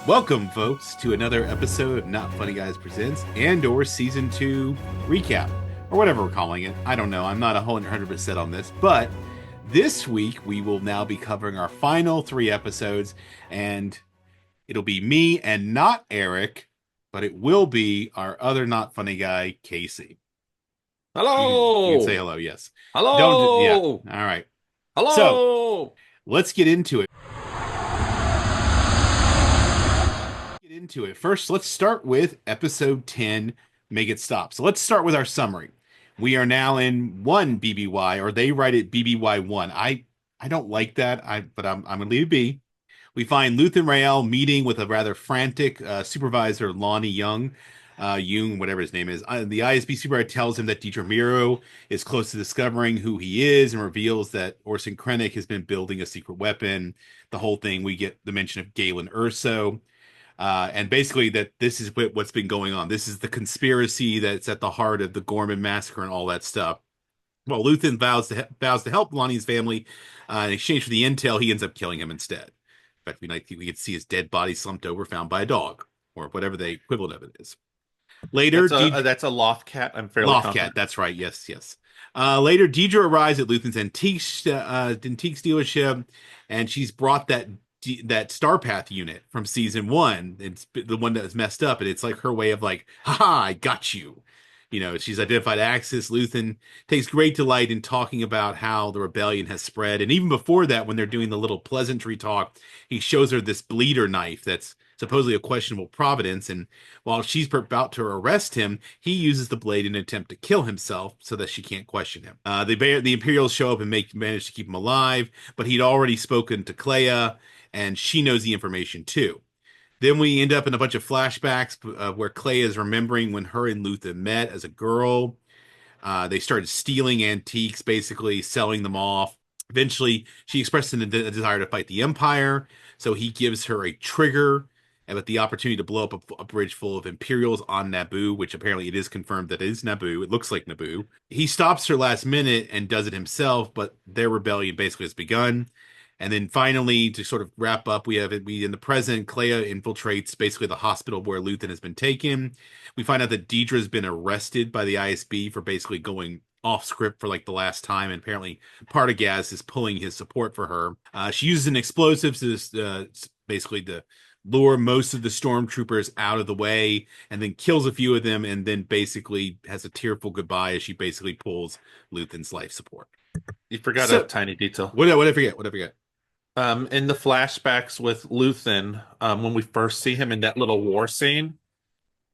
Welcome, folks, to another episode of Not Funny Guys Presents Andor Season 2 Recap, or whatever we're calling it. I don't know. I'm not 100% on this, but this week we will now be covering our final 3 episodes, and it'll be me and not Eric, but it will be our other Not Funny guy, Casey. You can say Hello. hello, yes. Don't, yeah. Hello. All right. So Hello. let's get into it. First, let's start with episode 10, Make It Stop. So let's start with our summary. We are now in 1 BBY, or they write it BBY1. I don't like that, but I'm gonna leave it be. We find Luth and Rael meeting with a rather frantic supervisor, Lonnie Young, whatever his name is. The ISB supervisor tells him that Deidre Miro is close to discovering who he is and reveals that Orson Krennic has been building a secret weapon. The whole thing, we get the mention of Galen Erso. And basically that this is what's been going on. This is the conspiracy that's at the heart of the Gorman massacre and all that stuff. Well, Luthen vows to help Lonnie's family. In exchange for the intel, he ends up killing him instead. In fact, we could see his dead body slumped over, found by a dog, or whatever the equivalent of it is. Later, That's a loft cat. I'm fairly Loftcat, confident. that's right. Yes, yes. Later, Deidre arrives at Luthen's antiques dealership, and she's brought that Starpath unit from season 1. It's the one that was messed up, and it's like her way of like, haha, I got you. You know, she's identified Axis. Luthen takes great delight in talking about how the rebellion has spread. And even before that, when they're doing the little pleasantry talk, he shows her this bleeder knife that's supposedly a questionable providence. And while she's about to arrest him, he uses the blade in an attempt to kill himself so that she can't question him. The Imperials show up and manage to keep him alive, but he'd already spoken to Clea, and she knows the information too. Then we end up in a bunch of flashbacks where Clea is remembering when her and Luthen met as a girl. They started stealing antiques, basically selling them off. Eventually, she expresses a desire to fight the Empire, so he gives her a trigger and with the opportunity to blow up a bridge full of Imperials on Naboo, which apparently it is confirmed that it is Naboo. It looks like Naboo. He stops her last minute and does it himself, but their rebellion basically has begun. And then finally, to sort of wrap up, we in the present, Clea infiltrates basically the hospital where Luthen has been taken. We find out that Deidre's been arrested by the ISB for basically going off script for like the last time, and apparently Partagaz is pulling his support for her. She uses an explosive to basically to lure most of the stormtroopers out of the way, and then kills a few of them, and then basically has a tearful goodbye as she basically pulls Luthen's life support. You forgot a So, tiny detail. what did I forget? What did I forget? In the flashbacks with Luthen, when we first see him in that little war scene,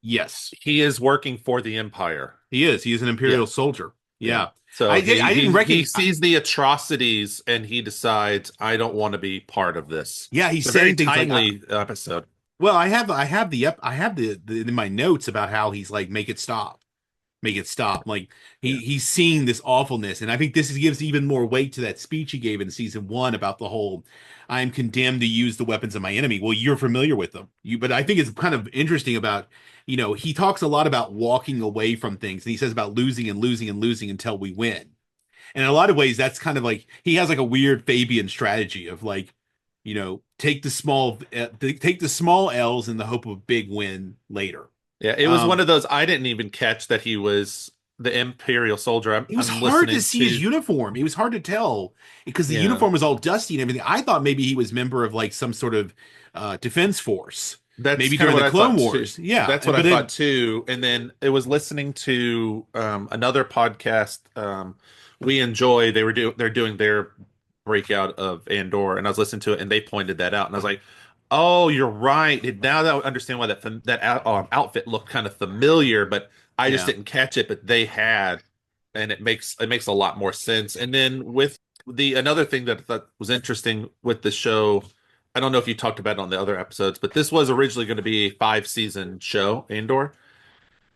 Yes, he is working for the Empire. he is. He is an Yeah, Imperial soldier. yeah. Yeah. So I did. I didn't he recognize. sees the atrocities and he decides, I don't want to be part of this. Yeah, It's he's a very saying things like, timely episode. "Well, I have the in my notes about how he's like, make it stop, make it stop." Like Yeah. he's seeing this awfulness, and I think this gives even more weight to that speech he gave in season 1 about the whole, "I'm condemned to use the weapons of my enemy." Well, you're familiar with them, but I think it's kind of interesting about, he talks a lot about walking away from things, and he says about losing and losing and losing until we win. And in a lot of ways, that's kind of like he has like a weird Fabian strategy of like, take the small L's in the hope of a big win later. Yeah, it was one Um, of those I didn't even catch that he was the Imperial soldier. I'm it was I'm hard to listening see his to uniform. It was hard to tell because the yeah. uniform was all dusty and everything. I thought maybe he was member of like some sort of defense force, That's maybe kind of during what the I Clone thought too. Wars. Yeah, That's what I but then thought too. And then it was listening to another podcast we enjoy. They're doing their breakout of Andor, and I was listening to it, and they pointed that out, and I was like, "Oh, you're right." Now that I understand why outfit looked kind of familiar, but I just yeah, didn't catch it. But they had, and it makes a lot more sense. And then with the another thing that I thought was interesting with the show. I don't know if you talked about it on the other episodes, but this was originally going to be a 5 season show, Andor.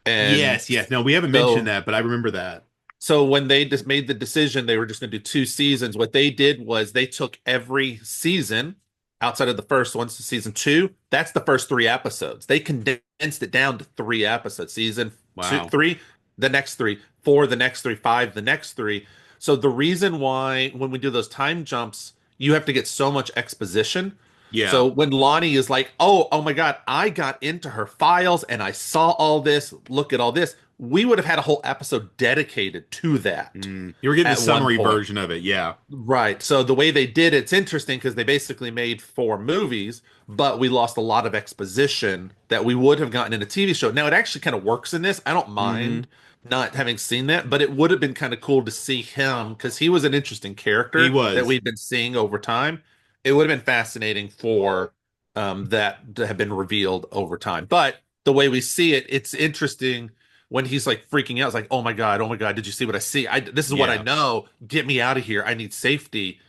And yes, yes. No, we haven't mentioned so that, but I remember that. so when they just made the decision they were just going to do 2 seasons, what they did was they took every season outside of the first one, so season 2, that's the first 3 episodes. They condensed it down to 3 episodes. Season two, Wow. 3, the next 3, 4, the next 3, 5, the next 3. So the reason why when we do those time jumps, you have to get so much exposition Yeah. So when Lonnie is like, oh my God, I got into her files and I saw all this, look at all this, we would have had a whole episode dedicated to that You were getting the at one summary point. version of it. Yeah. Right. So the way they did it's interesting because they basically made 4 movies, but we lost a lot of exposition that we would have gotten in a TV show. Now it actually kind of works in this. I don't Hmm. mind not having seen that, but it would have been kind of cool to see him because he was an interesting He character that was. we've been seeing over time. It would have been fascinating for that to have been revealed over time. But the way we see it, it's interesting when he's like freaking out. It's like, oh my God, did you see what I see? This is what I Yeah. know. Get me out of here. I need safety.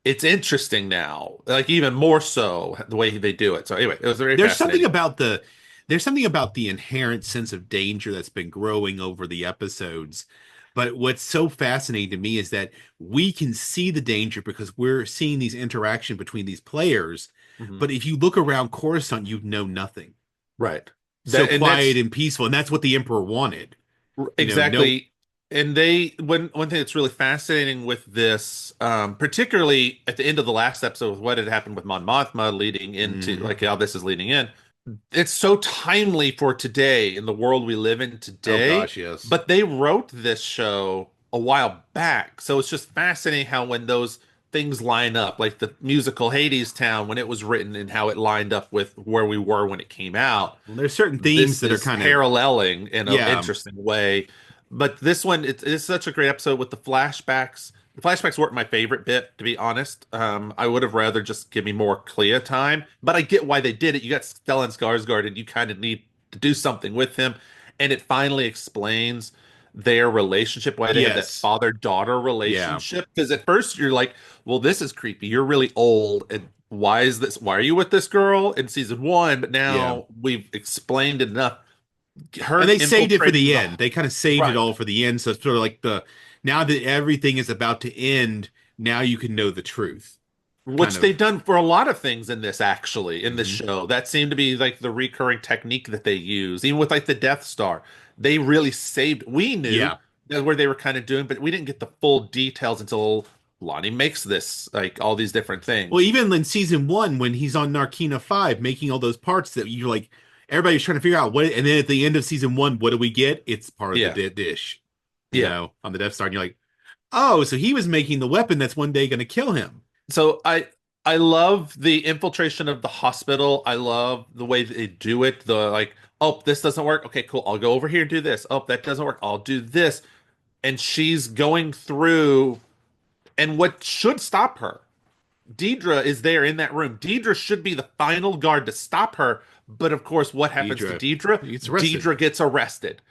It's interesting now, like even more so the way they do it. So anyway, it was very There's something fascinating. about the there's something about the inherent sense of danger that's been growing over the episodes. But what's so fascinating to me is that we can see the danger because we're seeing these interaction between these players. Mhm. But if you look around Coruscant, you know nothing. Right. So quiet That's and peaceful, and that's what the Emperor wanted. No. exactly. And they one thing that's really fascinating with this, particularly at the end of the last episode with what had happened with Mon Mothma leading into Mhm. like how this is leading in, it's so timely for today in the world we live in Oh today. gosh, yes. But they wrote this show a while back, so it's just fascinating how when those things line up, like the musical Hades Town when it was written and how it lined up with where we were when it came out, Well, there's certain themes this that are is kind of, paralleling in an yeah, interesting way. But this one, it's such a great episode with the flashbacks. The flashbacks weren't my favorite bit, to be honest. I would have rather just give me more Clea time, but I get why they did it. You got Stellan Skarsgård, and you kind of need to do something with him, and it finally explains their relationship, why they have that yes, father-daughter yeah, relationship. Because at first you're like, well, this is creepy. You're really old, and why is this? Why are you with this girl in season one? But yeah. now we've explained it enough. And Her they saved it for infiltrating the the end. They kind of saved it right. all for the end. So it's sort of like the now that everything is about to end, now you can know the truth. Kind Which of. they've done for a lot of things in this, actually, in this Hmm. show. That seemed to be like the recurring technique that they use, even with like the Death Star. They really saved. We knew Yeah. that where they were kind of doing, but we didn't get the full details until Lonnie makes this, like all these different Well, things. even in season one, when he's on Narkina 5 making all those parts that you're like, everybody's trying to figure out what, and then at the end of season one, what do we get? It's part of the Yeah, dish, yeah. on the Death Star. And you're like, oh, so he was making the weapon that's one day going to kill him. So I love the infiltration of the hospital. I love the way they do it. The like, oh, this doesn't work. Okay, cool. I'll go over here and do this. Oh, that doesn't work. I'll do this. And she's going through, and what should stop her? Deidre is there in that room. Deidre should be the final guard to stop her. But of course, what happens to Deidre Deidre? gets arrested. Deidre gets arrested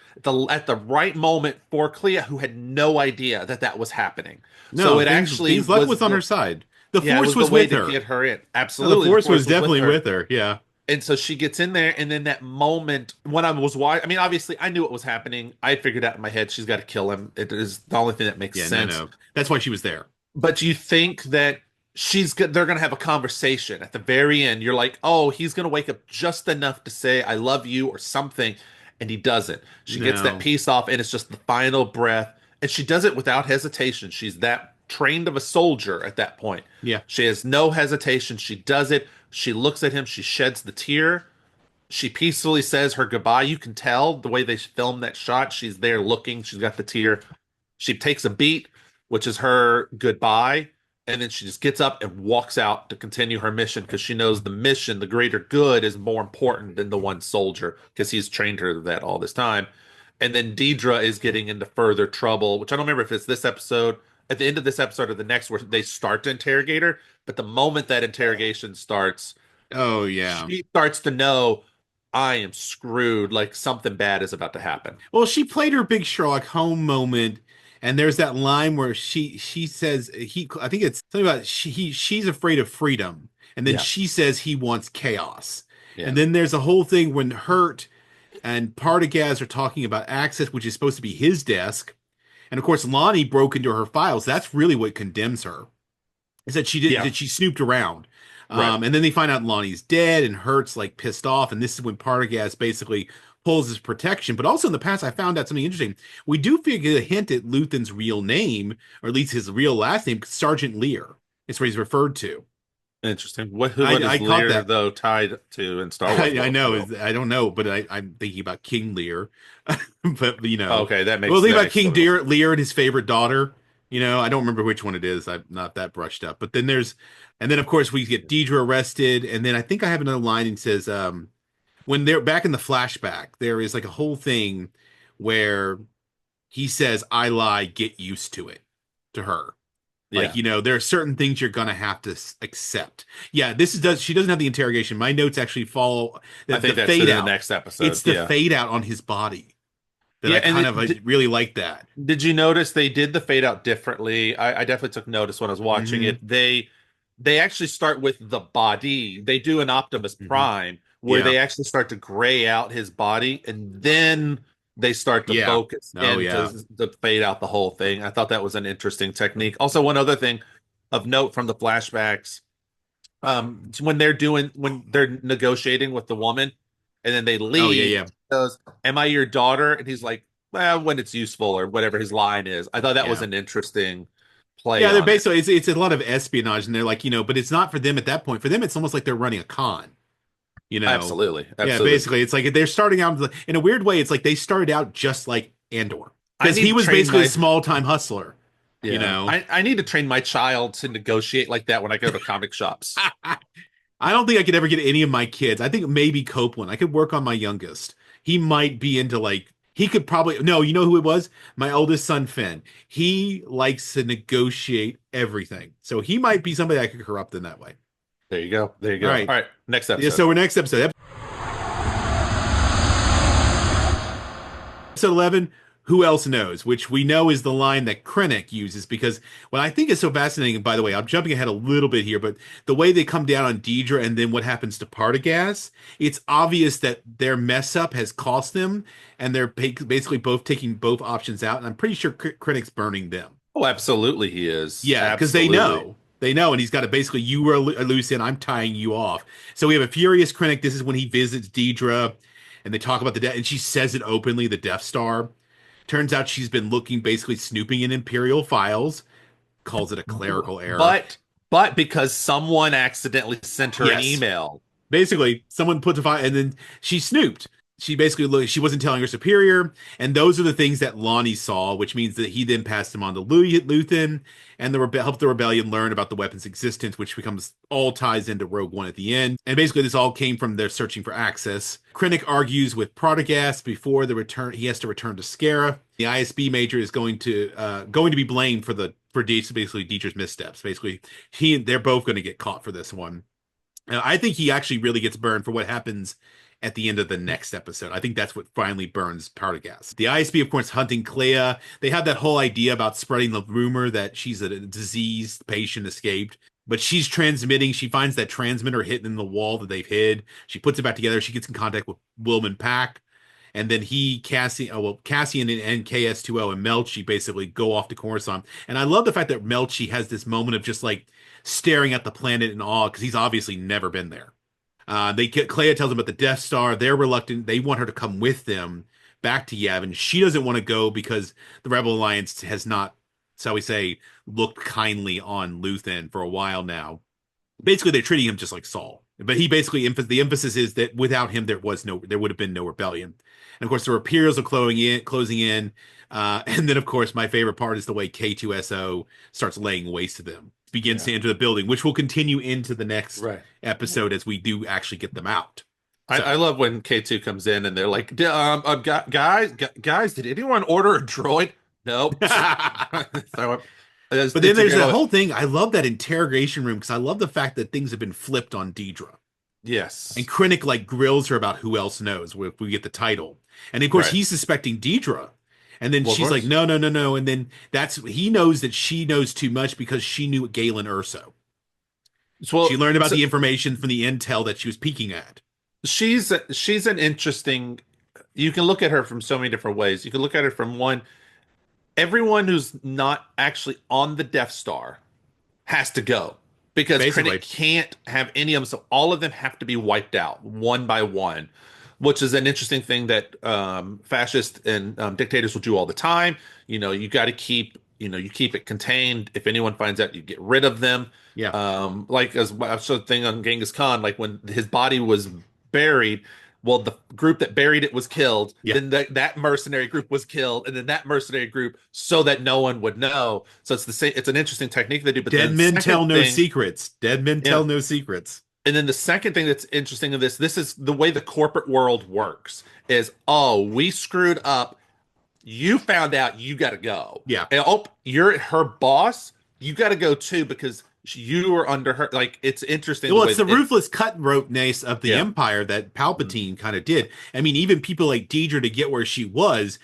at the right moment for Clea, who had no idea that that was happening. So No, it things actually luck was was on her the side. The yeah, it Force was the was way with to her. get her in. No, the Absolutely, the Force Force was was with definitely her. with her. Yeah. And so she gets in there, and then that moment when I was watching, I mean, obviously I knew what was happening. I figured out in my head she's got to kill him. It is the only thing that makes Yeah, no, sense. no. That's why she was there. But you think that they're gonna have a conversation at the very end. You're like, oh, he's gonna wake up just enough to say I love you or something, and he doesn't. She gets that No. piece off, and it's just the final breath, and she does it without hesitation. She's that trained of a soldier at that point. Yeah. She has no hesitation. She does it. She looks at him. She sheds the tear. She peacefully says her goodbye. You can tell the way they filmed that shot. She's there looking. She's got the tear. She takes a beat, which is her goodbye, and then she just gets up and walks out to continue her mission because she knows the mission, the greater good, is more important than the one soldier because he's trained her that all this time. And then Deidre is getting into further trouble, which I don't remember if it's this episode, at the end of this episode or the next, where they start to interrogate her. But the moment that interrogation starts, Oh, yeah. she starts to know I am screwed, like something bad is about to happen. Well, she played her big Sherlock Holmes moment, and there's that line where she says I think it's something about she's afraid of freedom, and then Yeah, she says he wants chaos. yeah, And then there's a whole thing when Hurt and Partagaz are talking about access, which is supposed to be his desk. And of course, Lonnie broke into her files. That's really what condemns her. Is that she did yeah, that she snooped around. right. And then they find out Lonnie's dead and Hurt's like pissed off. And this is when Partagaz basically pulls his protection. But also in the past, I found out something interesting. We do figure a hint at Luthen's real name, or at least his real last name, Sergeant Lear. It's what he's referred to. Interesting. What I is caught Lear that. though tied to in Star Wars I world know. still? I don't know, but I'm thinking about King Lear. But Okay, well, think that about makes King total Deer, sense. Lear and his favorite daughter. I don't remember which one it is. I'm not that brushed up. But and then of course we get Deidre arrested, and then I think I have another line and says, when they're back in the flashback, there is like a whole thing where he says, "I lie, get used to it," to her. Like, Yeah, there are certain things you're gonna have to accept. Yeah, she doesn't have the interrogation. My notes actually follow I the think that's fade in the out. next episode. It's the Yeah, fade out on his body that yeah. I really like that. Did you notice they did the fade out differently? I definitely took notice when I was watching Hmm. it. They actually start with the body. They do an Optimus Hmm. Prime where Yeah. they actually start to gray out his body, and then they start to Yeah. focus Oh in yeah. to fade out the whole thing. I thought that was an interesting technique. Also, one other thing of note from the flashbacks, when they're negotiating with the woman, and then they Oh yeah, leave, yeah. she goes, "Am I your daughter?" And he's like, "Well, when it's useful," or whatever his line is. I thought that was Yeah. an interesting play Yeah, they're on it. basically it's a lot of espionage, and they're like, but it's not for them at that point. For them, it's almost like they're running a con. You know, Absolutely, yeah. absolutely. Basically, it's like they're starting out in a weird way. It's like they started out just like Andor I because need he to was train basically a my small time hustler. You Yeah. know, I need to train my child to negotiate like that when I go to comic shops. I don't think I could ever get any of my kids. I think maybe Copeland. I could work on my youngest. He might be into like he could probably no. You know who it was? My oldest son Finn. He likes to negotiate everything, so he might be somebody I could corrupt in that way. There you go. There you All go. right. All right, next Yeah. episode. So our next episode 11, who else knows, which we know is the line that Krennic uses, because what I think is so fascinating, and by the way, I'm jumping ahead a little bit here, but the way they come down on Deidre and then what happens to Partagaz, it's obvious that their mess up has cost them, and they're basically both taking both options out, and I'm pretty sure Krennic's burning them. Oh, absolutely he is. Yeah, because they Absolutely. know. They know, and he's got to basically, you were a loose end, I'm tying you off. So we have a furious Krennic. This is when he visits Deidre, and they talk about the death, and she says it openly, the Death Star. Turns out she's been looking, basically snooping in Imperial files, calls it a clerical error. But but because someone accidentally sent her an Yes, email. basically someone put the file, and then she snooped. She basically looked, she wasn't telling her superior, and those are the things that Lonnie saw, which means that he then passed them on to Luthen, and helped the rebellion learn about the weapon's existence, which becomes all ties into Rogue One at the end. And basically, this all came from their searching for access. Krennic argues with Partagaz before the return. He has to return to Scara. The ISB major is going to be blamed for basically Dietrich's missteps. Basically, they're both going to get caught for this one. I think he actually really gets burned for what happens at the end of the next episode. I think that's what finally burns Partagaz. The ISB, of course, hunting Clea. They have that whole idea about spreading the rumor that she's a diseased patient escaped. But she's transmitting. She finds that transmitter hidden in the wall that they've hid. She puts it back together. She gets in contact with Wilm and Pack. And then Cassian and KS2O and Melchi basically go off to Coruscant. And I love the fact that Melchi has this moment of just like staring at the planet in awe because he's obviously never been there. Clea tells him about the Death Star. They're reluctant. They want her to come with them back to Yavin. She doesn't want to go because the Rebel Alliance has not, shall we say, looked kindly on Luthen for a while now. Basically, they're treating him just like Saul. But he basically the emphasis is that without him, there would have been no rebellion. And of course, the Imperials are closing in. And then, of course, my favorite part is the way K2SO starts laying waste to them, begins Yeah. to enter the building, which will continue into the next Right. episode as we do actually get them out. I So, love when K2 comes in and they're like, guys, did anyone order a droid? Nope. but So then it's a there's great. that whole thing. I love that interrogation room because I love the fact that things have been flipped on Deidre. And Yes. Krennic like grills her about who else knows if we get the title. And of course Right. he's suspecting Deidre. And then Well, of she's like, course. no, no, no, no. And then he knows that she knows too much because she knew Galen Erso. She Well, learned about so the information from the intel that she was peeking at. she's an interesting. You can look at her from so many different ways. You can look at her from one, everyone who's not actually on the Death Star has to go because Krennic Basically. can't have any of them. So all of them have to be wiped out one by one, which is an interesting thing that fascists and dictators will do all the time. You know, you got to keep, you keep it contained. If anyone finds out, you get rid of them. Yeah. Like as I was thing on Genghis Khan, like when his body was buried, well, the group that buried it was killed. Yeah. Then that mercenary group was killed, and then that mercenary group, so that no one would know. So it's the same. It's an interesting technique they do. But Dead then the men second tell no thing, secrets. Dead men yeah, tell no secrets. and then the second thing that's interesting in this is the way the corporate world works. Is oh, we screwed up, you found out, you got to go. Yeah. And, oh, you're her boss. You got to go too because you were under her. Like it's interesting the Well, way it's the that it. ruthless cutthroatness of the Yeah. Empire that Mhm. Palpatine kind of did. I mean, even people like Deidre to get where she was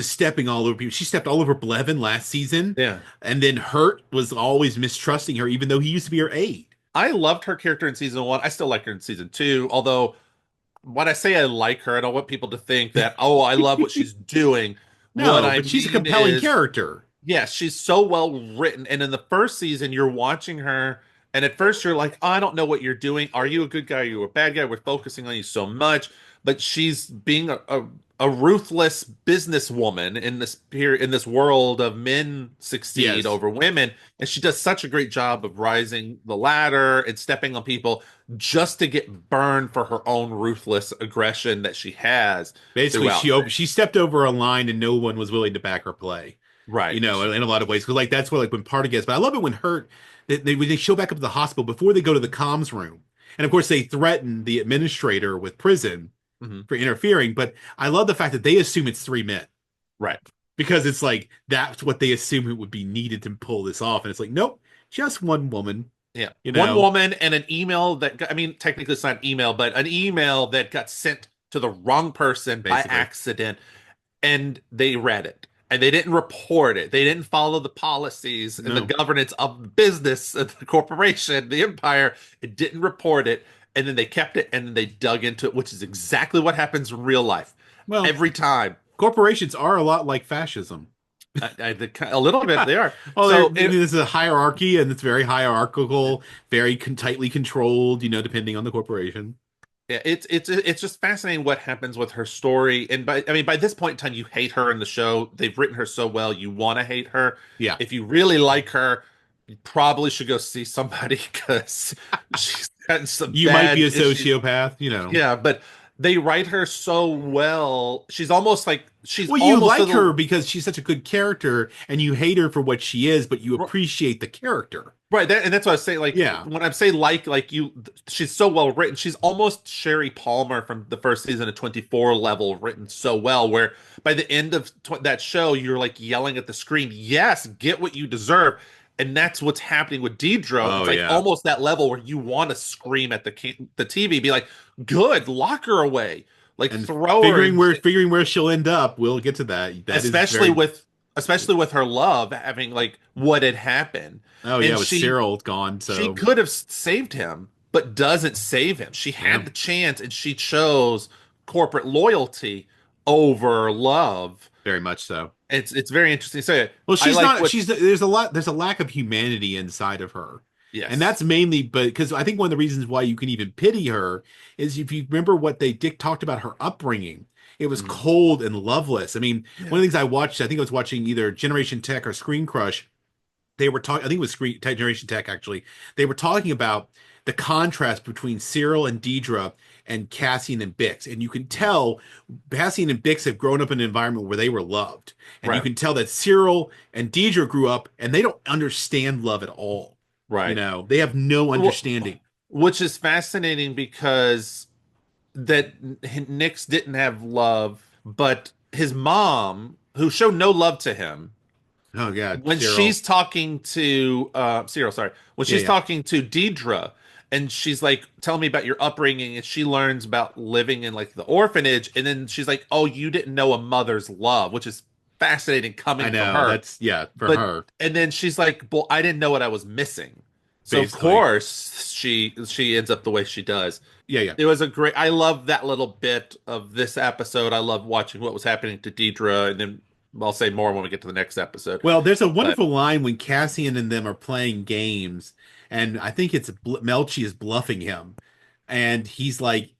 stepping all over people. She stepped all over Blevin last season, Yeah. and then Hurt was always mistrusting her, even though he used to be her aide. I loved her character in season one. I still like her in season two. Although when I say I like her, I don't want people to think that, oh, I love what she's doing. What No, I but she's a mean compelling is character. yes, she's so well written. And in the first season, you're watching her, and at first you're like, oh, I don't know what you're doing. Are you a good guy? Are you a bad guy? We're focusing on you so much. But she's being a ruthless businesswoman in this world of men succeed Yes. over women. And she does such a great job of rising the ladder and stepping on people just to get burned for her own ruthless aggression that she has Basically, throughout she things. stepped over a line and no one was willing to back her play. You Right. know, in a lot of ways. Because like that's what like when Party gets. But I love it when Hurt when they show back up to the hospital before they go to the comms room, and of course they threaten the administrator with prison Mhm. for interfering. But I love the fact that they assume it's three men Right. because it's like that's what they assume it would be needed to pull this off, and it's like nope, just one woman. Yeah. You One know, woman and an email I mean, technically it's not an email, but an email that got sent to the wrong person by basically. accident and they read it and they didn't report it. They didn't follow the policies and the No. governance of the business, of the corporation, the empire. It didn't report it. And then they kept it and then they dug into it, which is exactly what happens in real life Well, every time. corporations are a lot like fascism. A little bit they are. Well, So there's a hierarchy, and it's very hierarchical, very tightly controlled. You know, depending on the corporation. yeah, it's just fascinating what happens with her story. And I mean, by this point in time, you hate her in the show. They've written her so well, you want to hate her. Yeah, If you really like her, you probably should go see somebody because she's gotten some you might be bad a issues. sociopath. You know. Yeah, but they write her so well. She's Well, you almost to like her the because she's such a good character, and you hate her for what she is, but you appreciate the character. right. And that's what I say. Like Yeah. when I say like you, she's so well written. She's almost Sherry Palmer from the first season of 24 level, written so well. Where by the end of that show, you're like yelling at the screen, "Yes, get what you deserve." And that's what's happening with Deidre. Oh It's like yeah. almost that level where you want to scream at the TV, be like, "Good, lock her away." Like And throw her in, figuring where she'll end up. We'll get to that. That is especially very. with her love having like what had happened. Oh yeah, And with Cyril gone. she So could have saved him, but doesn't save him. She yeah, had the chance and she chose corporate loyalty over love. very much so. It's very interesting. So Well, I she's like not. what She's there's a lack of humanity inside of her, and yes. that's mainly. But because I think one of the reasons why you can even pity her is if you remember what Dick talked about her upbringing. It was Mhm. cold and loveless. I mean, one Yeah. of the things I watched, I think I was watching either Generation Tech or Screen Crush. They were talking. I think it was Screen Generation Tech actually. They were talking about the contrast between Cyril and Deidre and Cassian and Bix, and you can tell Cassian and Bix have grown up in an environment where they were loved, and you Right. can tell that Cyril and Deidre grew up and they don't understand love at all. You Right. know, they have no Well, understanding. which is fascinating because that Nix didn't have love, but his mom, who showed no love to him, Oh God, when Cyril. she's talking to Cyril, sorry, when Yeah, she's yeah. talking to Deidre, and she's like, "Tell me about your upbringing," and she learns about living in like the orphanage, and then she's like, "Oh, you didn't know a mother's love," which is fascinating I coming from know. her. That's yeah for But her and then she's like, "Well, I didn't know what I was missing," so of basically. course she ends up the way she does. Yeah, yeah. It was a great. I love that little bit of this episode. I love watching what was happening to Deidre, and then I'll say more when we get to the next episode. Well, there's a But wonderful line when Cassian and them are playing games, and I think it's Melchi is bluffing him, and he's like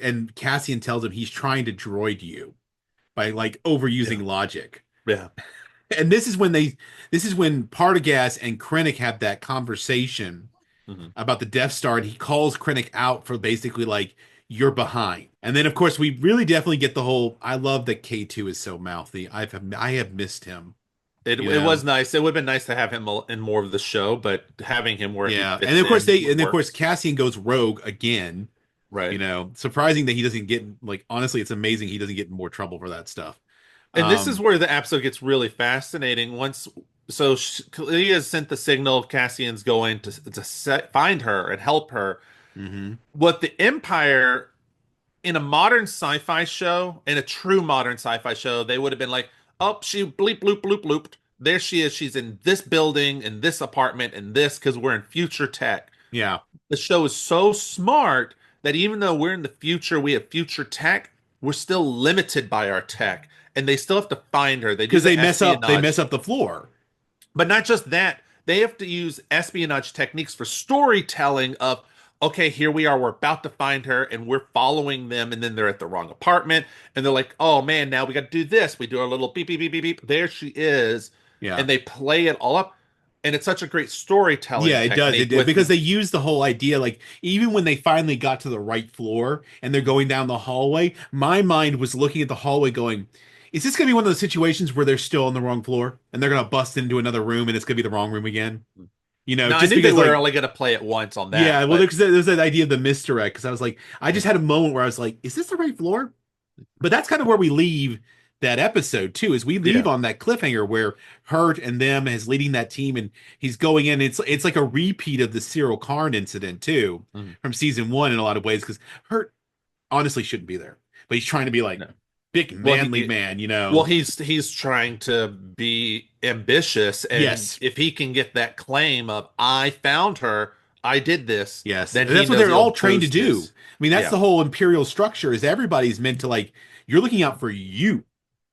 and Cassian tells him he's trying to droid you by like yeah, overusing logic. yeah, And this is when Partagaz and Krennic have that conversation, Mhm. about the Death Star, and he calls Krennic out for basically like, you're behind. And then of course we really definitely get the whole, I love that K2 is so mouthy. I have missed him, you It know. was nice. It would have been nice to have him in more of the show, but having him where he Yeah. And then fits of course in works. Cassian goes rogue again. Right. Surprising that he doesn't get, like, honestly, it's amazing he doesn't get in more trouble for that stuff. And this is Um, where the episode gets really fascinating. Leah sent the signal of Cassian's going find her and help her. mhm. What the Empire in a modern sci-fi show, in a true modern sci-fi show, they would have been like, "Oh, she bleep bloop bloop blooped. There she is. She's in this building, in this apartment, in this because we're in future tech." Yeah. The show is so smart that even though we're in the future, we have future tech, we're still limited by our tech, and they still have to find her. They do Because the they espionage, mess up the floor. but not just that. They have to use espionage techniques for storytelling of, okay, here we are, we're about to find her, and we're following them, and then they're at the wrong apartment, and they're like, oh man, now we got to do this. We do our little beep, beep, beep, beep, beep. There she is. Yeah. And they play it all up. And it's such a great storytelling Yeah, it does. technique Because they use the whole idea, like, even when they finally got to the right floor and they're going down the hallway, my mind was looking at the hallway going, is this going to be one of those situations where they're still on the wrong floor and they're going to bust into another room and it's going to be the wrong room again? No, I Just knew they because, were like, only going to play it once on yeah, that, well, but there's that idea of the misdirect, because I was like, I just had a moment where I was like, is this the right floor? But that's kind of where we leave that episode too, is we leave yeah. on that cliffhanger where Hurt and them is leading that team, and he's going in. It's like a repeat of the Cyril Karn incident too Mhm. from season one in a lot of ways, because Hurt honestly shouldn't be there, but he's trying to be like No. big Well, manly man, well, he's trying to be ambitious, and Yes, if he can get that claim of "I found her, I did this," yes, then and he that's what knows they're all he'll trained to boost do. his. I mean, that's Yeah, the whole imperial structure, is everybody's meant to, like, you're looking out for you.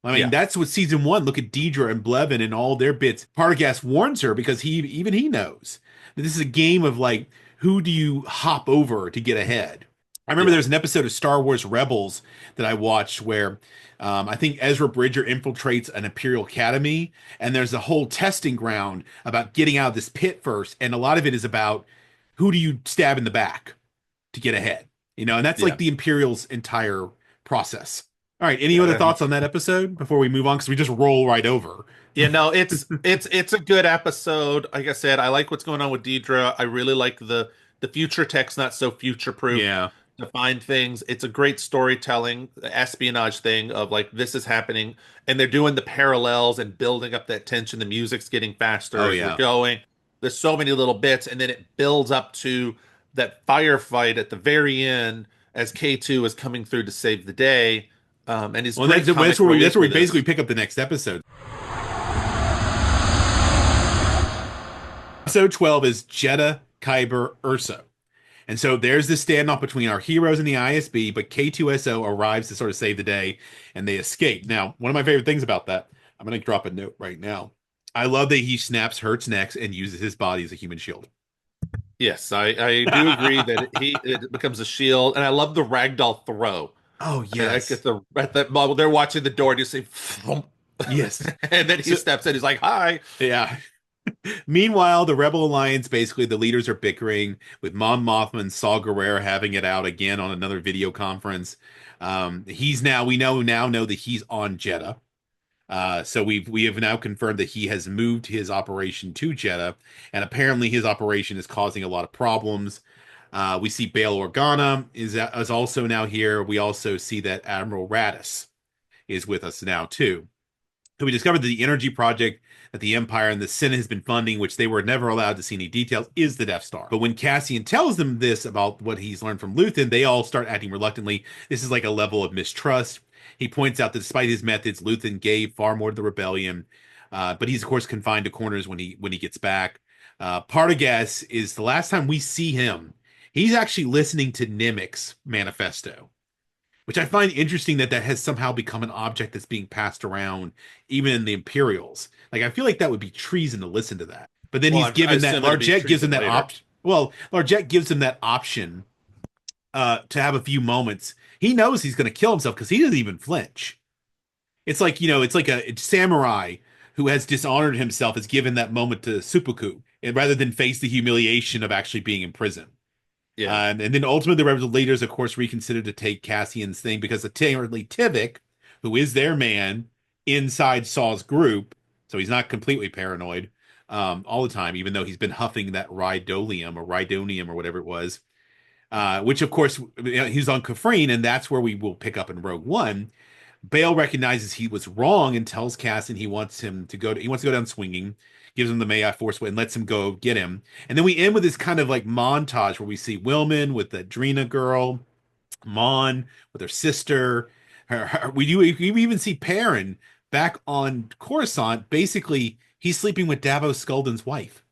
I mean, yeah, that's what season one. Look at Deidre and Blevin and all their bits. Partagas warns her because he knows that this is a game of, like, who do you hop over to get ahead. I remember yeah, there was an episode of Star Wars Rebels that I watched where I think Ezra Bridger infiltrates an Imperial Academy, and there's a whole testing ground about getting out of this pit first, and a lot of it is about who do you stab in the back to get ahead, and that's like yeah. the Imperial's entire process. All right, any other Yeah, thoughts on that episode before we move on? Because we just roll right over. no, it's a good episode. Like I said, I like what's going on with Deidre. I really like the future tech's not so future proof Yeah. to find things. It's a great storytelling, espionage thing of like this is happening, and they're doing the parallels and building up that tension. The music's getting faster Oh as we're yeah. going. There's so many little bits, and then it builds up to that firefight at the very end as K2 is coming through to save the day. And his Well, great that's comic where relief we with basically this. pick up the next episode. Episode 12 is Jeddah, Kyber, Urso. And so there's this standoff between our heroes and the ISB, but K2SO arrives to sort of save the day, and they escape. Now, one of my favorite things about that, I'm going to drop a note right now. I love that he snaps Hurt's necks and uses his body as a human shield. Yes, I do agree that it becomes a shield, and I love the ragdoll throw. Oh, Like yes. at that moment they're watching the door, and you see, "Thump," Yes. and then he So, steps in. He's like, "Hi." yeah. Meanwhile, the Rebel Alliance, basically, the leaders are bickering with Mon Mothma and Saw Gerrera having it out again on another video conference. We now know that he's on Jeddah. So we have now confirmed that he has moved his operation to Jeddah, and apparently his operation is causing a lot of problems. We see Bail Organa is also now here. We also see that Admiral Radis is with us now too. So we discovered that the energy project that the Empire and the Senate has been funding, which they were never allowed to see any details, is the Death Star. But when Cassian tells them this about what he's learned from Luthen, they all start acting reluctantly. This is like a level of mistrust. He points out that despite his methods, Luthen gave far more to the rebellion, but he's of course confined to corners when he gets back. Partagas is the last time we see him. He's actually listening to Nemik's manifesto, which I find interesting that has somehow become an object that's being passed around even in the Imperials. Like, I feel like that would be treason to listen to that. But then Well, he's I given that assume it'll be Largette gives him treason that later. option. Well, Largette gives him that option to have a few moments. He knows he's going to kill himself because he doesn't even flinch. It's like a samurai who has dishonored himself is given that moment to seppuku, and rather than face the humiliation of actually being in prison. Yeah. And then ultimately, the rebel leaders, of course, reconsidered to take Cassian's thing because apparently Tivik, who is their man inside Saul's group, so he's not completely paranoid all the time, even though he's been huffing that rhydonium or whatever it was, which of course he's on Kafrene, and that's where we will pick up in Rogue One. Bale recognizes he was wrong and tells Cassian he wants him to go. He wants to go down swinging. Gives him the May I Force and lets him go get him. And then we end with this kind of like montage where we see Wilman with the Drina girl, Mon with her sister. We even see Perrin back on Coruscant. Basically, he's sleeping with Davos Skulden's wife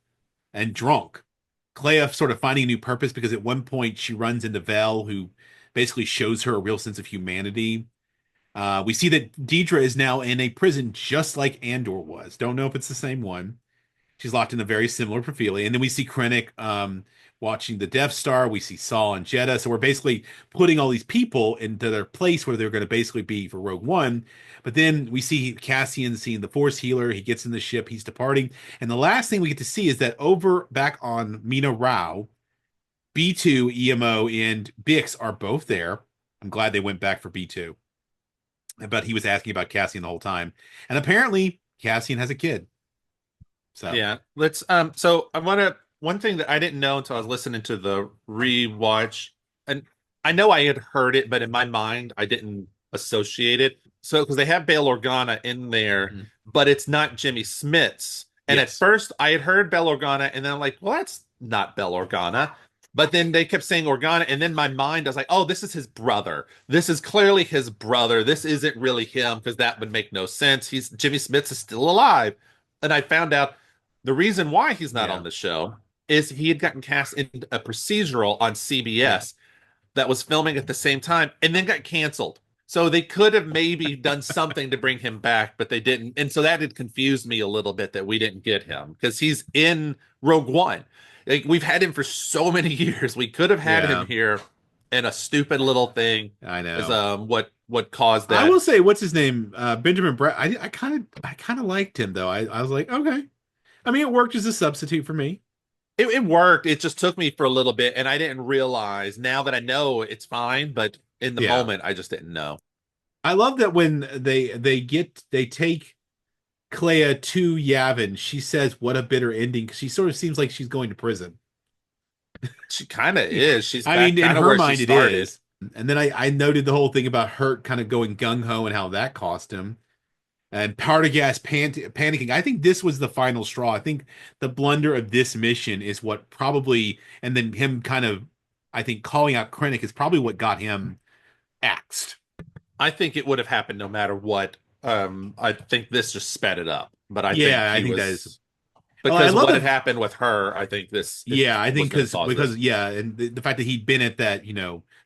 and drunk. Clea sort of finding a new purpose because at one point she runs into Vel, who basically shows her a real sense of humanity. We see that Deidre is now in a prison just like Andor was. Don't know if it's the same one. She's locked in a very similar Profili. And then we see Krennic watching the Death Star. We see Saul and Jeddah. So we're basically putting all these people into their place where they're going to basically be for Rogue One. But then we see Cassian seeing the Force Healer. He gets in the ship. He's departing. And the last thing we get to see is that over back on Mina Rao, B2, EMO, and Bix are both there. I'm glad they went back for B2. But he was asking about Cassian the whole time. And apparently Cassian has a kid. So Yeah. Let's so I want to one thing that I didn't know until I was listening to the rewatch, and I know I had heard it, but in my mind I didn't associate it. So because they have Bail Organa in there, mhm. but it's not Jimmy Smits. And at Yes. first I had heard Bail Organa, and then I'm like, well, that's not Bail Organa. But then they kept saying Organa, and then my mind I was like, oh, this is his brother. This is clearly his brother. This isn't really him because that would make no sense. He's Jimmy Smits is still alive. And I found out the reason why he's not Yeah. on the show is he had gotten cast in a procedural on Yeah. CBS that was filming at the same time and then got canceled. So they could have maybe done something to bring him back, but they didn't. And so that had confused me a little bit that we didn't get him because he's in Rogue One. Like we've had him for so many years. We could have had him Yeah. here in a stupid little thing I as know. what caused I will that. say, what's his name? Benjamin Brett. I kind of liked him though. I was like, okay. I mean, it worked as a substitute for me. It worked. It just took me for a little bit, and I didn't realize. Now that I know, it's fine, but in the Yeah. moment, I just didn't know. I love that when they take Clea to Yavin, she says, "What a bitter ending," because she sort of seems like she's going to prison. She kind of is. She's I back mean, in kind of her where she mind, it started. is. And then I noted the whole thing about Hurt kind of going gung ho and how that cost him. And Partagas panicking. I think this was the final straw. I think the blunder of this mission is what probably, and then him kind of, I think calling out Krennic is probably what got him axed. I think it would have happened no matter what. I think this just sped it up, but I think Yeah, I he think that is. was Oh, I because love what had that. happened with her. I think this Yeah, I was think going to because cause this. yeah, and the fact that he'd been at that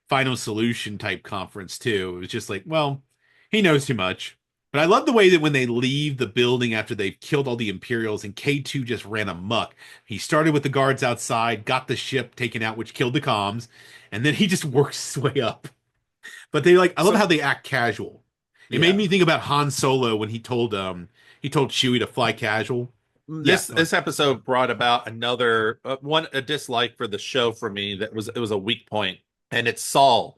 final solution type conference too, it was just like, well, he knows too much. But I love the way that when they leave the building after they've killed all the Imperials and K2 just ran amok. He started with the guards outside, got the ship taken out, which killed the comms, and then he just works his way up. But they I love So how they act casual. It made yeah, me think about Han Solo when he told Chewie to fly casual. Yeah, this episode brought about another a dislike for the show for me that was it was a weak point, and it's Saul.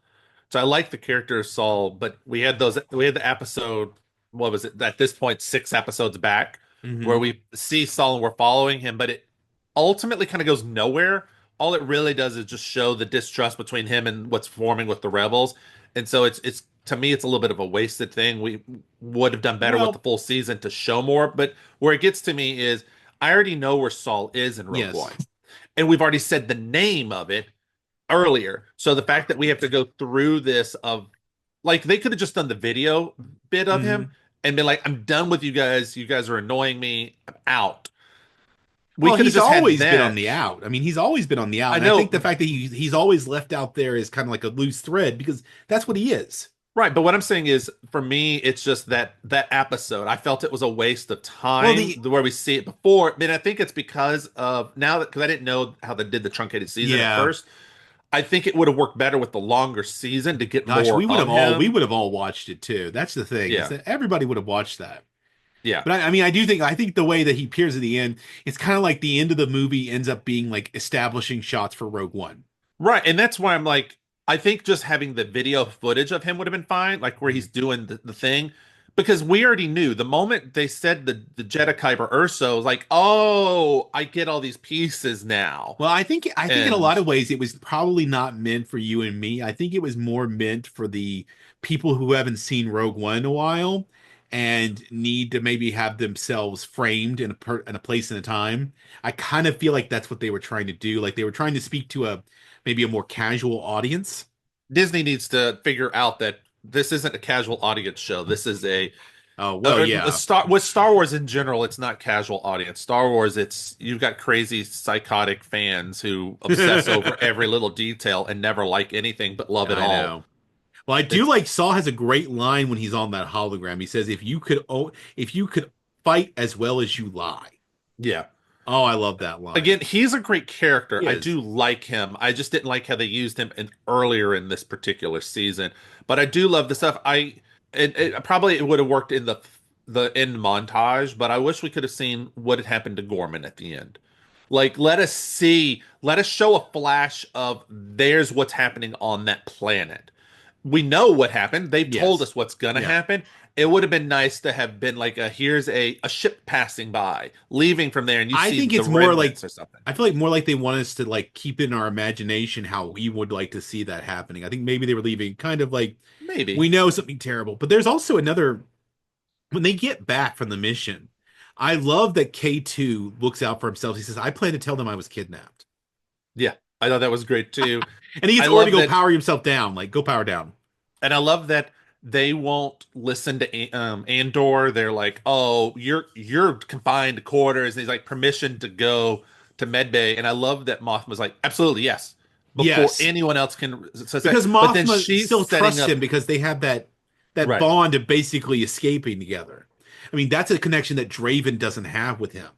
So I like the character of Saul, but we had the episode, what was it at this point, 6 episodes back, where hmm we see Saul and we're following him, but it ultimately kind of goes nowhere. All it really does is just show the distrust between him and what's forming with the rebels, and so it's to me it's a little bit of a wasted thing. We would have done better with the Well, full season to show more, but where it gets to me is I already know where Saul is in Rogue yes. One, and we've already said the name of it earlier. So the fact that we have to go through this of like they could have just done the video bit of him hmm and been like, I'm done with you guys. You guys are annoying me. I'm out. We Well, could have he's just had always been on that. the out. I mean, he's always been on the out, I and I think the know, fact that he's always left out there is kind of like a loose thread because that's what he is. right, but what I'm saying is for me, it's just that episode. I felt it was a waste of Well, time the where we see it before. I mean, I think it's because of now that because I didn't know how they did the truncated season at yeah, first. I think it would have worked better with the longer season to get gosh, more we would of have all we him. would have all watched it too. That's the thing is Yeah. that everybody would have watched that. Yeah. But I mean, I think the way that he appears at the end, it's kind of like the end of the movie ends up being like establishing shots for Rogue One. Right. And that's why I'm like, I think just having the video footage of him would have been fine, like where Mhm. he's doing the thing. Because we already knew the moment they said the Jedha Kyber Urso, was like, oh, I get all these pieces now. Well, I think in a And lot of ways it was probably not meant for you and me. I think it was more meant for the people who haven't seen Rogue One in a while and need to maybe have themselves framed in a place and a time. I kind of feel like that's what they were trying to do. Like they were trying to speak to a maybe a more casual audience. Disney needs to figure out that this isn't a casual audience show. This is Oh, well, a yeah. Star with Star Wars in general. It's not casual audience. Star Wars, it's you've got crazy psychotic fans who obsess over every little detail and never like anything but love it I all. know. Well, I do It's like Saul has a great line when he's on that hologram. He says, if you could fight as well as you lie." yeah. Oh, I love that line. Again, he's a great character. He I is. do like him. I just didn't like how they used him earlier in this particular season. But I do love the stuff. It probably it would have worked in the end montage, but I wish we could have seen what had happened to Gorman at the end. Like, let us show a flash of there's what's happening on that planet. We know what happened. They've told Yes. us what's gonna Yeah. happen. It would have been nice to have been like here's a ship passing by, leaving from there, and you I see think the it's more like remnants or something. I feel like more like they want us to like keep in our imagination how we would like to see that happening. I think maybe they were leaving kind of like Maybe. we know something terrible. But there's also another when they get back from the mission. I love that K2 looks out for himself. He says, "I plan to tell them I was kidnapped." Yeah. I thought that was great too. And he I gets ordered to love go that power himself down, like go power down. and I love that they won't listen to Andor. They're like, "Oh, you're confined to quarters." And he's like, "Permission to go to medbay." And I love that Moth was like, "Absolutely, yes." Before Yes. anyone else can say, Because but then Mothma she's still setting trusts him up because they have that right. bond of basically escaping together. I mean, that's a connection that Draven doesn't have with him.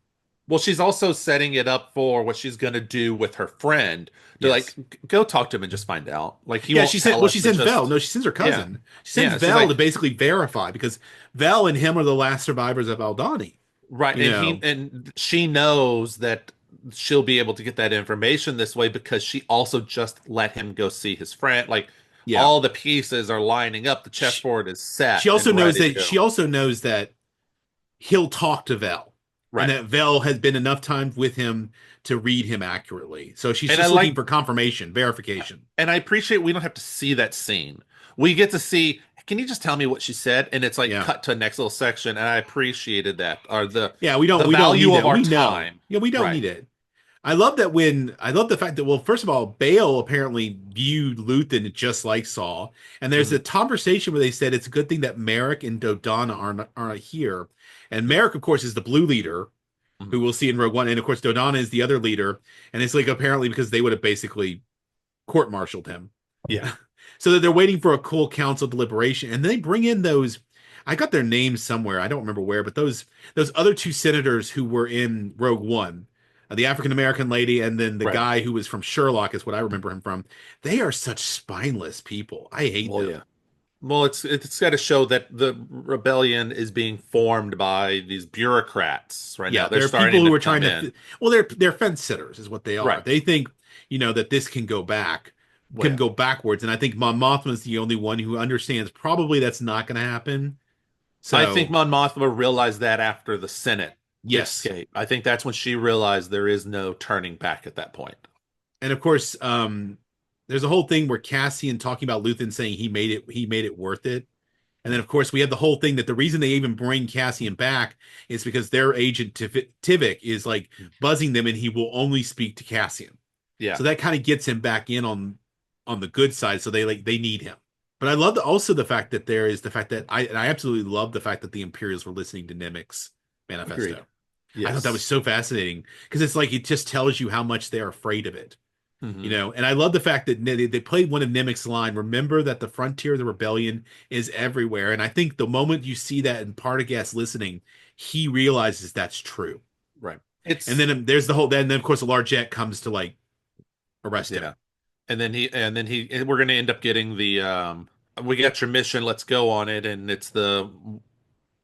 Well, she's also setting it up for what she's going to do with her friend to like Yes. go talk to him and just find out. Like he Yeah, won't she sent tell well, us, she but sends Vel. just No, she sends her yeah, cousin. She sends yeah. She's Vel to like basically verify because Vel and him are the last survivors of Aldani. right, You know. and she knows that she'll be able to get that information this way because she also just let him go see his friend. Like Yeah. all the pieces are lining up, the She, chessboard is set and she also knows that he'll talk to Vel and right. that Vel has been enough time with him to read him accurately. So she's And I just looking like for confirmation, verification. and I appreciate we don't have to see that scene. We get to see. Can you just tell me what she said? And it's like Yeah. cut to a next little section, and I appreciated that. Or Yeah, the we don't need value of that. our We know. time. Yeah, we don't Right. need it. I love the fact that well, first of all, Bale apparently viewed Luthen just like Saul, and there's Mhm. a conversation where they said it's a good thing that Merrick and Dodonna aren't here, and Yeah. Merrick, of course, is the Blue leader who Mhm. we'll see in Rogue One, and of course Dodonna is the other leader, and it's like apparently because they would have basically court-martialed him, Yeah. so that they're waiting for a full council deliberation, and they bring in those. I got their names somewhere. I don't remember where, but those other two senators who were in Rogue One, the African American lady, and then the Right. guy who was from Sherlock is what I remember him from. They are such spineless people. I hate Well, them. yeah. Well, it's got to show that the rebellion is being formed by these bureaucrats right now. Yeah, They're there are people starting who to are come trying in. to. Well, they're fence sitters, is what they are. Right. They think that this Well, can yeah. go backwards, and I think Mon Mothma is the only one who understands probably that's not going to happen. I think So Mon Mothma realized that after the Senate yes, escape. I think that's when she realized there is no turning back at that point. and of course, there's a whole thing where Cassian talking about Luthen saying he made it worth it. And then, Mm. of course, we have the whole thing that the reason they even bring Cassian back is because their agent Tivik is like buzzing them, and he will only speak to Cassian. Yeah, So that kind of gets him back in on the good side. So they need him. But I love also the fact that there is the fact that I absolutely love the fact that the Imperials were listening to Nemec's agreed. manifesto. I thought that was Yes. so fascinating because it's like it just tells you how much they're afraid of it. Hmm. And I love the fact that they played one of Nemec's line. Remember that the frontier of the rebellion is everywhere. And I think the moment you see that in Partagaz listening, he realizes that's true. Right. And It's then there's the whole. Then of course the large jet comes to like arrest him. yeah. And then we're going to end up getting the we got your mission, let's go on it, and it's the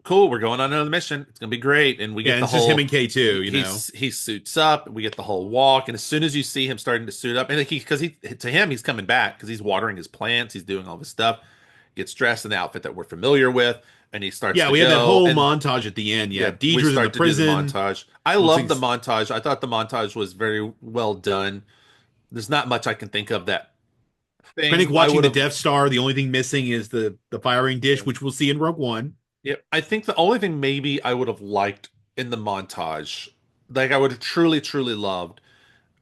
cool, we're going on another mission. It's gonna be great. And we Yeah, get and the it's just him whole and K2, you know. he suits up. We get the whole walk, and as soon as you see him starting to suit up, and he because he to him he's coming back because he's watering his plants, he's doing all this stuff, gets dressed in the outfit that we're familiar with, and he starts Yeah, to we had that go. whole And montage at the end. Yeah, yeah, we Deidre's in the start to do the prison. montage. I Looks love like the montage. I thought the montage was very well done. There's not much I can think of that Krennic thing I watching would the have. Death Star. The only thing missing is the firing dish, which we'll see in Rogue One. Yep. I think the only thing maybe I would have liked in the montage, like I would have truly, truly loved,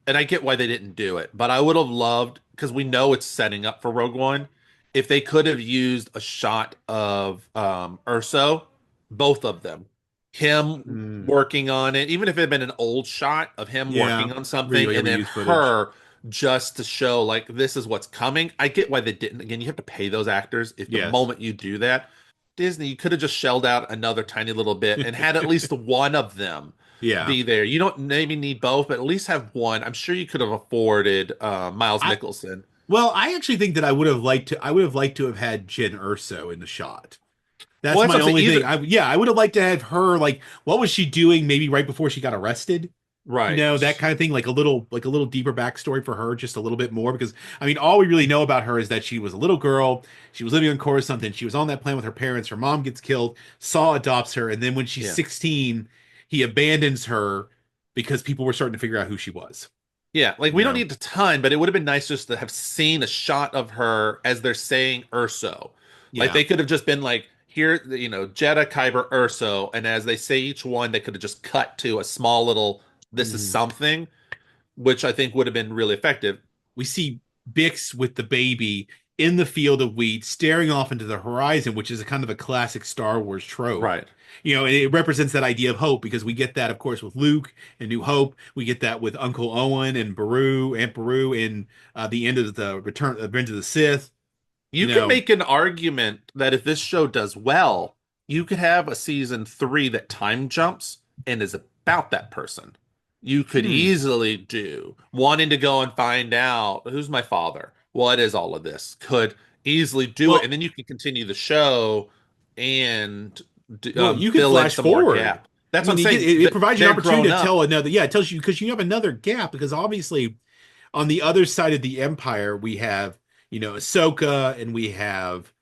and I get why they didn't do it, but I would have loved, because we know it's setting up for Rogue One, if they could have used a shot of Urso, both of them, him Mm, working on it, even if it had been an old shot of him yeah, working on something, and then reuse footage. her just to show like this is what's coming. I get why they didn't. Again, you have to pay those actors. If the Yes. moment you do that, Disney, you could have just shelled out another tiny little bit and had at least one of them Yeah. be there. You don't maybe need both, but at least have one. I'm sure you could have afforded Miles I Mickelson. Well, I actually think that I would have liked to have had Jyn Erso in the shot. Well, That's that's my what I'm saying. only thing. Either I would have liked to have her, like, what was she doing maybe right before she got arrested? That right. kind of thing, like a little deeper backstory for her, just a little bit more, because I mean, all we really know about her is that she was a little girl, she was living on Coruscant, and she was on that planet with her parents. Her mom gets killed, Saw adopts her, and then when she's Yeah. 16, he abandons her because people were starting to figure out who she was. Yeah. Like You we don't know? need a ton, but it would have been nice just to have seen a shot of her as they're saying Urso. Like Yeah. they could have just been like, here, Jeddah, Kyber, Urso. And as they say each one, they could have just cut to a small little, this is Mhm. something, which I think would have been really effective. We see Bix with the baby in the field of wheat, staring off into the horizon, which is a kind of a classic Star Wars trope. Right. And it represents that idea of hope, because we get that, of course, with Luke and New Hope. We get that with Uncle Owen and Aunt Beru in the end of the Revenge of the Sith. You You could know, make an argument that if this show does well, you could have a season three that time jumps and is about that person. You could hmm, easily do wanting to go and find out who's my father. What is all of this? Could easily do it, well, and then you can continue the show and you could fill in flash some more forward. gap. I That's what mean, I'm it, saying. it That provides you an they're opportunity grown to tell up. another. Yeah, it tells you, because you have another gap, because obviously on the other side of the Empire, we have, Ahsoka, and we have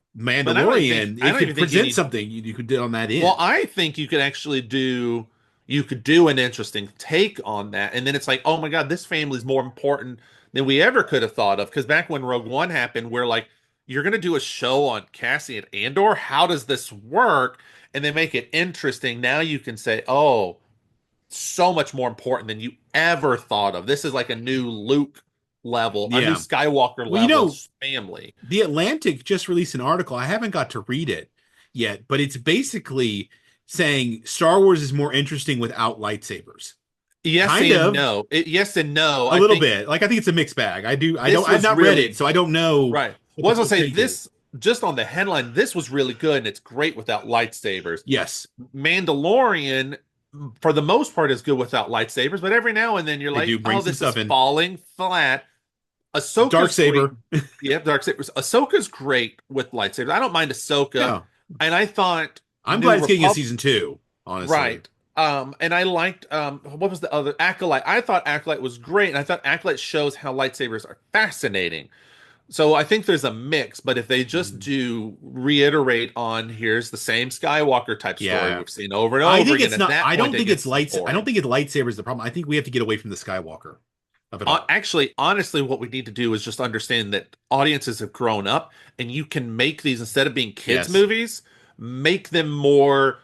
But I don't even think Mandalorian. I It don't even could think you present need. something you could do on that Well, end. I think you could actually do you could do an interesting take on that. And then it's like, oh my God, this family is more important than we ever could have thought of. Because back when Rogue One happened, we're like, you're gonna do a show on Cassian Andor? How does this work? And they make it interesting. Now you can say, oh, so much more important than you ever thought of. This is like a new Luke level, a new Yeah. Skywalker Well, level family. The Atlantic just released an article. I haven't got to read it yet, but it's basically saying Star Wars is more interesting without lightsabers. Yes Kind and of, no. Yes and no. a I little think bit. Like, I think it's a mixed bag. this I've was not read it, really so I don't know right. what the Was I full say take is. this just on the headline? This was really good, and it's great without lightsabers. Yes, Mandalorian, for the most part, is good without lightsabers, but every now and then you're they like, do bring oh, some this is stuff in. falling flat. Dark Ahsoka's great. saber. Yeah, dark sabers. Ahsoka's great with lightsabers. I don't mind Ahsoka, Yeah. and I thought I'm New glad it's getting a Republic. season two, honestly. Right. And I liked what was the other Acolyte? I thought Acolyte was great, and I thought Acolyte shows how lightsabers are fascinating. So I think there's a mix, but if they just Mm. do reiterate on here's the same Skywalker type story Yeah. we've seen over and over again, at that point it gets I don't boring. think it's lightsabers the problem. I think we have to get away from the Skywalker of it all. Actually, honestly, what we need to do is just understand that audiences have grown up, and you can make these instead of being kids Yes. movies, make them more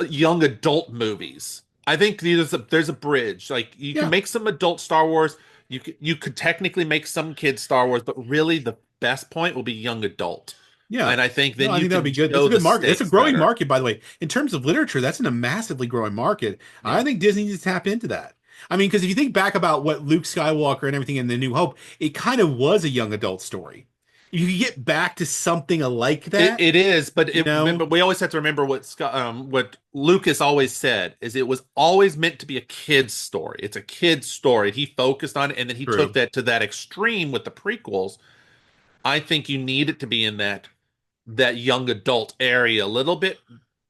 young adult movies. I think there's a bridge. Like you can Yeah. make some adult Star Wars. You could technically make some kids Star Wars, but really the best point will be young adult. Yeah. And I think No, then I you think that would can be good. That's show a the good market. That's a stakes growing better. market, by the way. In terms of literature, that's in a massively growing market. I Yeah. think Disney needs to tap into that. I mean, because if you think back about what Luke Skywalker and everything in The New Hope, it kind of was a young adult story. You could get back to something like It, that, it is, but you know? remember we always have to remember what Lucas always said is it was always meant to be a kid's story. It's a kid's story. He focused on it, and then he took True. that to that extreme with the prequels. I think you need it to be in that young adult area, a little bit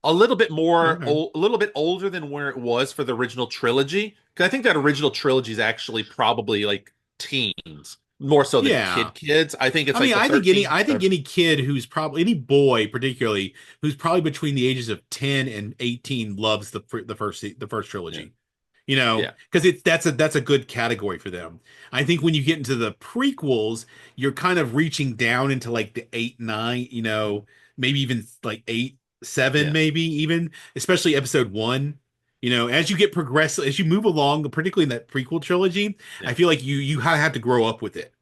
a little bit more, Okay. a little bit older than where it was for the original trilogy. Because I think that original trilogy is actually probably like teens, more so than Yeah. kids. I think it's I like mean, the I 13. think any kid who's probably any boy particularly who's probably between the ages of 10 and 18 loves the first Yeah, trilogy. yeah, Because it's that's a good category for them. I think when you get into the prequels, you're kind of reaching down into like the 8, 9, maybe even like 8, 7, yeah, maybe even, especially episode 1. As you get progressive, as you move along, particularly in that prequel trilogy, I yeah, feel like you have to grow up with it.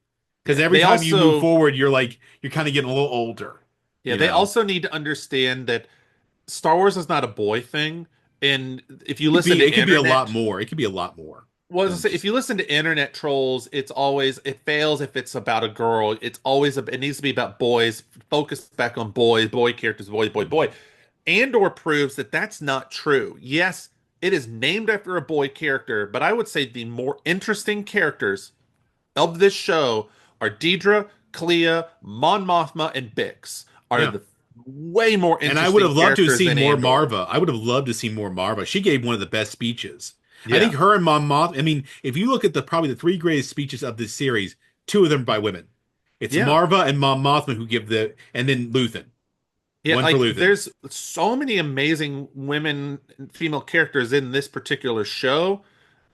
Because yeah. every They time you move also, forward, you're kind of getting a little older, yeah, you they know. also need to understand that Star Wars is not a boy thing. And if you It could listen be to it could be a lot internet, more. It could be a lot more well, as I than say, if just you listen to internet trolls, it's always it fails if it's about a girl. It's always it needs to be about boys. Focus back on boys, boy characters, boy, boy, boy. Andor proves that that's not true. Yes, it is named after a boy character, but I would say the more interesting characters of this show are Deidre, Clea, Mon Mothma, and Bix are yeah. the way more And I would interesting have loved to have characters seen than more Andor. Marva. I would have loved to see more Marva. She gave one of the best speeches. I think Yeah, her and Mom Moth. I mean, if you look at the probably the three greatest speeches of this series, two of them by women. It's yeah. Marva and Mom Mothman who give and then Luthen. Yeah, One for like Luthen. there's so many amazing women, female characters in this particular show,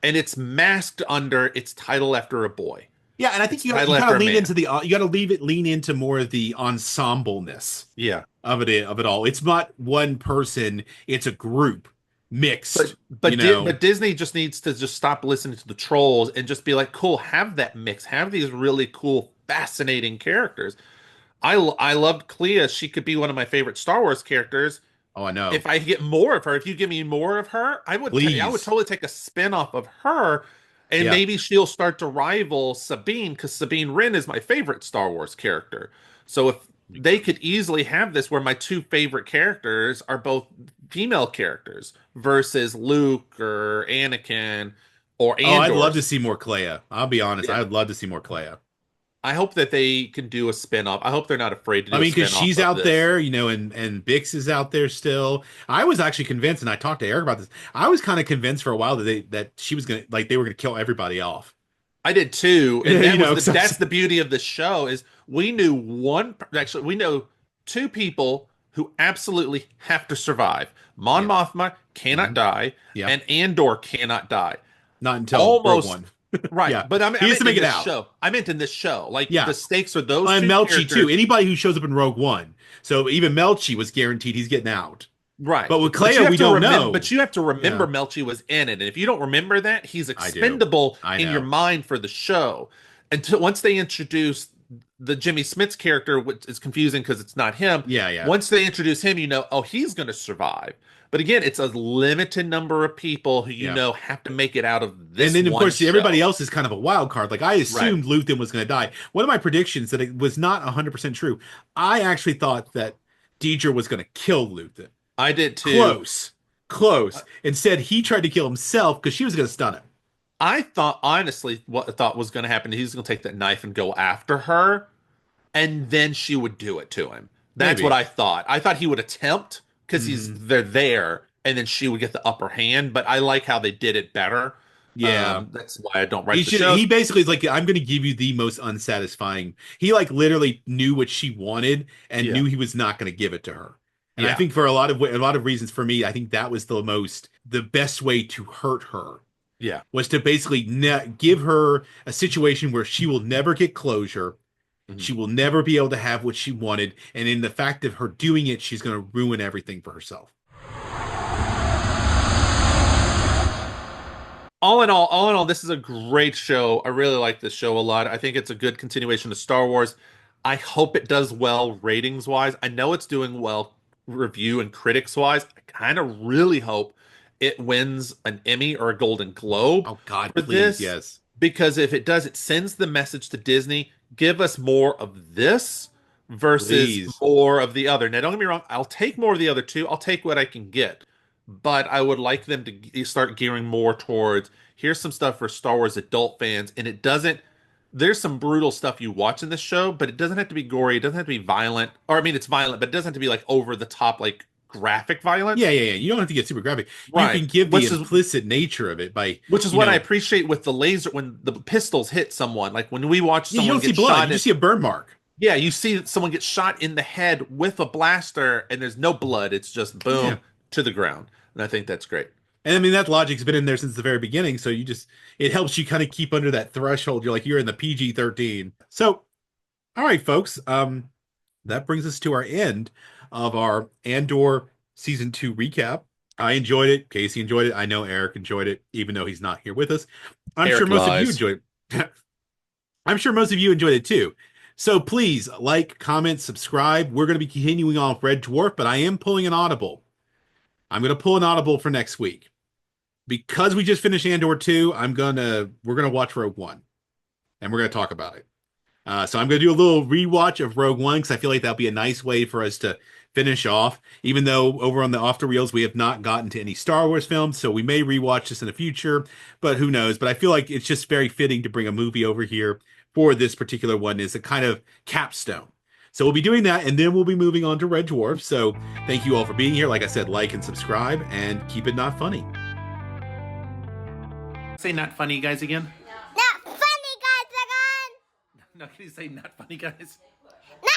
and it's masked under its title after a boy. Yeah, and I think It's you title got to after a lean man. into you got to lean into more of the ensembleness Yeah. of it all. It's not one person; it's a group But mixed. but Disney just needs to just stop listening to the trolls and just be like, cool, have that mix, have these really cool, fascinating characters. I loved Clea. She could be one of my favorite Star Wars characters. Oh, I know. If I get more of her, if you give me more of her, I would Please, totally take a spin-off of her, and yeah. maybe she'll start to rival Sabine because Sabine Wren is my favorite Star Wars character. So if they could easily have this where my two favorite characters are both female characters versus Luke or Anakin or Oh, I'd love Andor. to see more Clea. I'll be honest. Yeah. I'd love to see more Clea. I hope that they can do a spin-off. I hope they're not afraid to I do a mean, because spin-off she's of out this. there, and Bix is out there still. I was actually convinced, and I talked to Eric about this. I was kind of convinced for a while that she was gonna they were gonna kill everybody off. I did too, and You know, 'cause I that's was- the beauty of the show is we know two people who absolutely have to survive. Mon yeah, Mothma cannot hmm die, yeah, and Andor cannot die. not until Rogue Almost One. right, Yeah, but I he has to meant make in it this out. show. I meant in this show. Like Yeah, the stakes are those and two Melchi too. characters. Anybody who shows up in Rogue One, so even Melchi was guaranteed he's getting out. Right. But with But Clea, we don't but know. you have to remember Yeah, Melchi was in it. And if you don't remember that, he's I do. expendable I in your know. mind for the show. Until once they introduce the Jimmy Smits character, which is confusing because it's not him. Yeah, yeah. Once they introduce him, you know, oh, he's going to survive. But again, it's a limited number of people who you Yeah. know have to make it out of And this then, of one course, everybody show. else is kind of a wild card. Like, I Right. assumed Luthen was going to die. One of my predictions that it was not 100% true. I actually thought that Deidre was going to kill Luthen. I did too. Close. Close. Instead, he tried to kill himself because she was going to stun him. I thought honestly what I thought was going to happen, he's going to take that knife and go after her, and then she would do it to him. That's what Maybe. I thought. I thought he would attempt because Hmm. they're there, and then she would get the upper hand. But I like how they did it better. Yeah. That's why I don't write the shows. He basically is like, I'm going to give you the most unsatisfying. He like literally knew what she wanted and Yeah, knew he was not going to give it to her. And I yeah, think for a lot of reasons for me, I think that was the best way to hurt her yeah. was to basically give her a situation where she will never get closure. Mhm. She will never be able to have what she wanted. And in the fact of her doing it, she's going to ruin everything for herself. All in all, this is a great show. I really like this show a lot. I think it's a good continuation of Star Wars. I hope it does well ratings wise. I know it's doing well review and critics wise. I kind of really hope it wins an Emmy or a Golden Globe Oh, God, for please. this Yes. because if it does, it sends the message to Disney, give us more of this versus Please. more of the other. Now, don't get me wrong, I'll take more of the other two. I'll take what I can get, but I would like them to start gearing more towards here's some stuff for Star Wars adult fans, and it doesn't. There's some brutal stuff you watch in this show, but it doesn't have to be gory. It doesn't have to be violent, or I mean, it's violent, but it doesn't have to be like over the top, like graphic violence. Yeah. You don't have to get super graphic. You Right. can give the implicit nature of it by, Which is what I appreciate with the laser when the pistols hit someone. Like when we watch yeah, you someone don't see get blood. shot You just see a burn mark. yeah, you see someone get shot in the head with a blaster and there's no blood. It's just Yeah. boom to the ground. And I think that's great. And I mean, that logic's been in there since the very beginning. So it helps you kind of keep under that threshold. You're in the PG-13. So, all right, folks. That brings us to our end of our Andor season 2 recap. I enjoyed it. Casey enjoyed it. I know Eric enjoyed it, even though he's not here with us. I'm sure Eric most of you lies. enjoyed it. I'm sure most of you enjoyed it too. So please like, comment, subscribe. We're going to be continuing on with Red Dwarf, but I am pulling an audible. I'm going to pull an audible for next week. Because we just finished Andor 2, we're gonna watch Rogue One, and we're gonna talk about it. So I'm gonna do a little rewatch of Rogue One because I feel like that'll be a nice way for us to finish off. Even though over on the Off the Reels we have not gotten to any Star Wars films, so we may rewatch this in the future, but who knows? But I feel like it's just very fitting to bring a movie over here for this particular one as a kind of capstone. So we'll be doing that, and then we'll be moving on to Red Dwarf. So thank you all for being here. Like I said, like and subscribe, and keep it not funny. Say not funny guys again. Not funny guys again. No, can you say not funny guys? Not